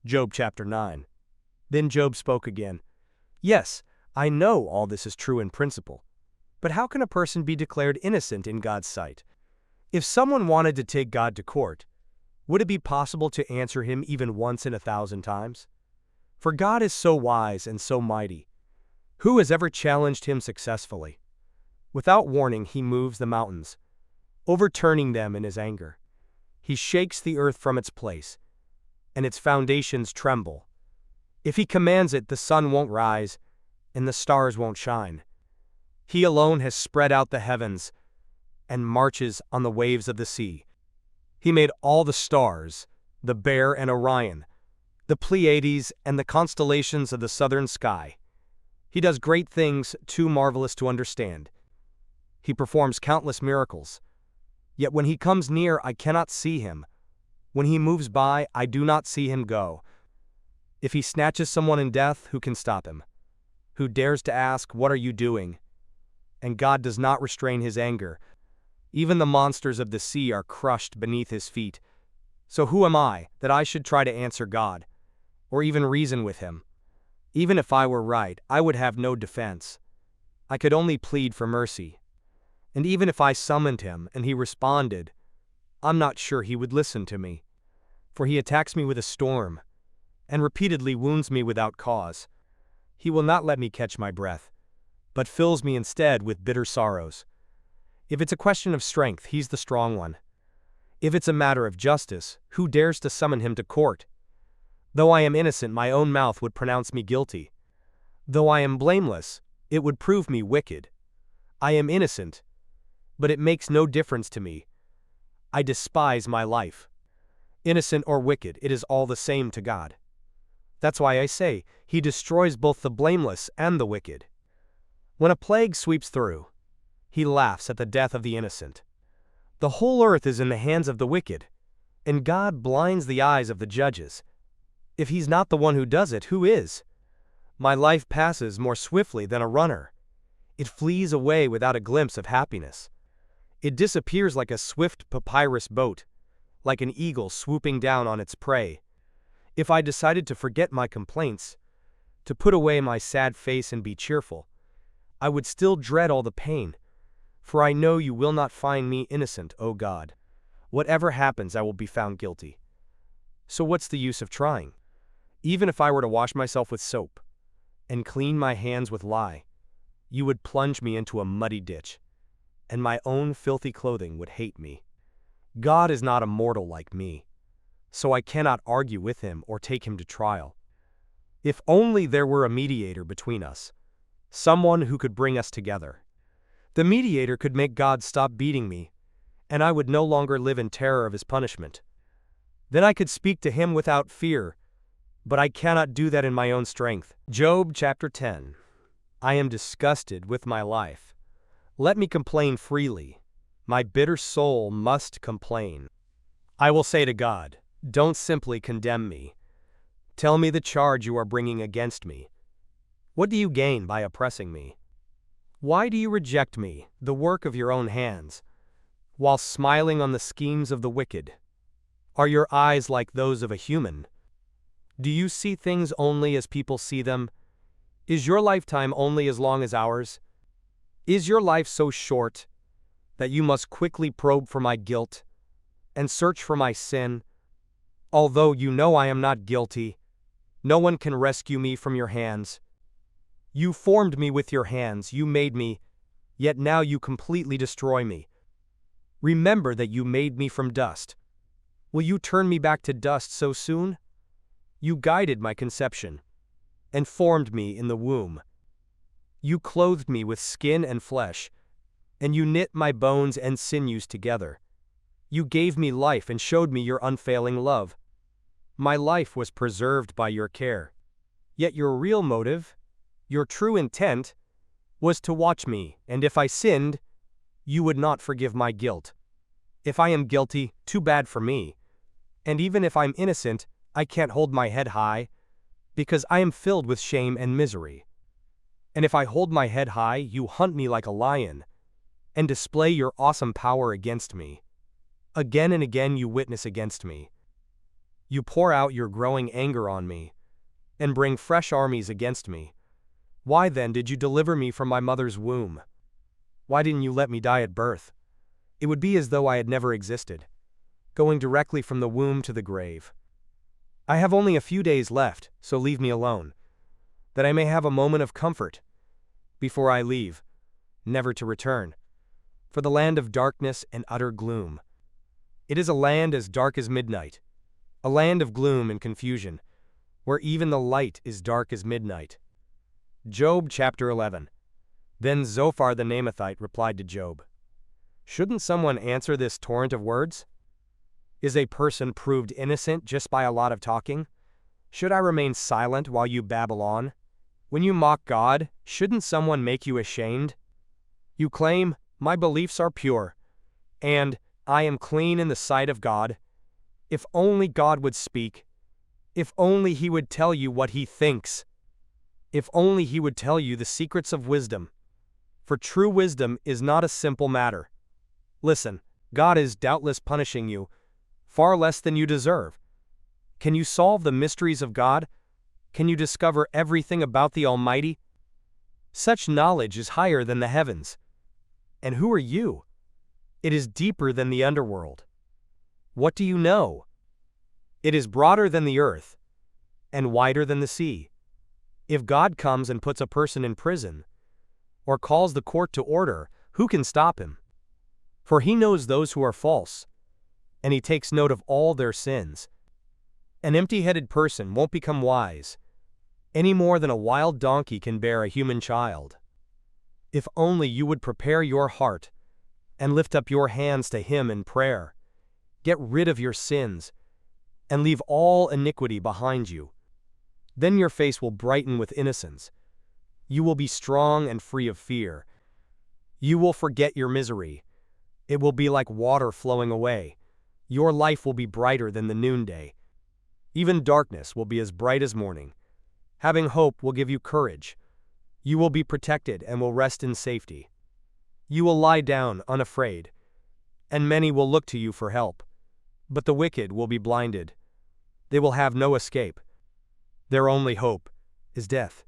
Job chapter 9. Then Job spoke again. Yes, I know all this is true in principle. But how can a person be declared innocent in God's sight? If someone wanted to take God to court, would it be possible to answer him even once in 1,000 times? For God is so wise and so mighty. Who has ever challenged him successfully? Without warning, he moves the mountains, overturning them in his anger. He shakes the earth from its place, and its foundations tremble. If he commands it, the sun won't rise, and the stars won't shine. He alone has spread out the heavens and marches on the waves of the sea. He made all the stars, the Bear and Orion, the Pleiades and the constellations of the southern sky. He does great things too marvelous to understand. He performs countless miracles. Yet when he comes near, I cannot see him. When he moves by, I do not see him go. If he snatches someone in death, who can stop him? Who dares to ask, "What are you doing?" And God does not restrain his anger. Even the monsters of the sea are crushed beneath his feet. So who am I, that I should try to answer God, or even reason with him? Even if I were right, I would have no defense. I could only plead for mercy. And even if I summoned him and he responded, I'm not sure he would listen to me. For he attacks me with a storm, and repeatedly wounds me without cause. He will not let me catch my breath, but fills me instead with bitter sorrows. If it's a question of strength, he's the strong one. If it's a matter of justice, who dares to summon him to court? Though I am innocent, my own mouth would pronounce me guilty. Though I am blameless, it would prove me wicked. I am innocent, but it makes no difference to me. I despise my life. Innocent or wicked, it is all the same to God. That's why I say, he destroys both the blameless and the wicked. When a plague sweeps through, he laughs at the death of the innocent. The whole earth is in the hands of the wicked, and God blinds the eyes of the judges. If he's not the one who does it, who is? My life passes more swiftly than a runner. It flees away without a glimpse of happiness. It disappears like a swift papyrus boat, like an eagle swooping down on its prey. If I decided to forget my complaints, to put away my sad face and be cheerful, I would still dread all the pain, for I know you will not find me innocent, O God. Whatever happens, I will be found guilty. So what's the use of trying? Even if I were to wash myself with soap and clean my hands with lye, you would plunge me into a muddy ditch, and my own filthy clothing would hate me. God is not a mortal like me, so I cannot argue with him or take him to trial. If only there were a mediator between us, someone who could bring us together. The mediator could make God stop beating me, and I would no longer live in terror of his punishment. Then I could speak to him without fear, but I cannot do that in my own strength. Job chapter 10. I am disgusted with my life. Let me complain freely. My bitter soul must complain. I will say to God, don't simply condemn me. Tell me the charge you are bringing against me. What do you gain by oppressing me? Why do you reject me, the work of your own hands, while smiling on the schemes of the wicked? Are your eyes like those of a human? Do you see things only as people see them? Is your lifetime only as long as ours? Is your life so short that you must quickly probe for my guilt and search for my sin? Although you know I am not guilty, no one can rescue me from your hands. You formed me with your hands, you made me, yet now you completely destroy me. Remember that you made me from dust. Will you turn me back to dust so soon? You guided my conception and formed me in the womb. You clothed me with skin and flesh, and you knit my bones and sinews together. You gave me life and showed me your unfailing love. My life was preserved by your care. Yet your real motive, your true intent, was to watch me, and if I sinned, you would not forgive my guilt. If I am guilty, too bad for me. And even if I'm innocent, I can't hold my head high, because I am filled with shame and misery. And if I hold my head high, you hunt me like a lion, and display your awesome power against me. Again and again you witness against me. You pour out your growing anger on me, and bring fresh armies against me. Why then did you deliver me from my mother's womb? Why didn't you let me die at birth? It would be as though I had never existed, going directly from the womb to the grave. I have only a few days left, so leave me alone, that I may have a moment of comfort before I leave, never to return. For the land of darkness and utter gloom. It is a land as dark as midnight, a land of gloom and confusion, where even the light is dark as midnight. Job chapter 11. Then Zophar the Naamathite replied to Job, "Shouldn't someone answer this torrent of words? Is a person proved innocent just by a lot of talking? Should I remain silent while you babble on? When you mock God, shouldn't someone make you ashamed? You claim, 'My beliefs are pure,' and 'I am clean in the sight of God.' If only God would speak. If only He would tell you what He thinks. If only He would tell you the secrets of wisdom. For true wisdom is not a simple matter. Listen, God is doubtless punishing you, far less than you deserve. Can you solve the mysteries of God? Can you discover everything about the Almighty? Such knowledge is higher than the heavens. And who are you? It is deeper than the underworld. What do you know? It is broader than the earth, and wider than the sea. If God comes and puts a person in prison, or calls the court to order, who can stop Him? For He knows those who are false, and He takes note of all their sins. An empty-headed person won't become wise, any more than a wild donkey can bear a human child. If only you would prepare your heart and lift up your hands to Him in prayer, get rid of your sins, and leave all iniquity behind you. Then your face will brighten with innocence. You will be strong and free of fear. You will forget your misery. It will be like water flowing away. Your life will be brighter than the noonday. Even darkness will be as bright as morning. Having hope will give you courage. You will be protected and will rest in safety. You will lie down unafraid, and many will look to you for help. But the wicked will be blinded. They will have no escape. Their only hope is death.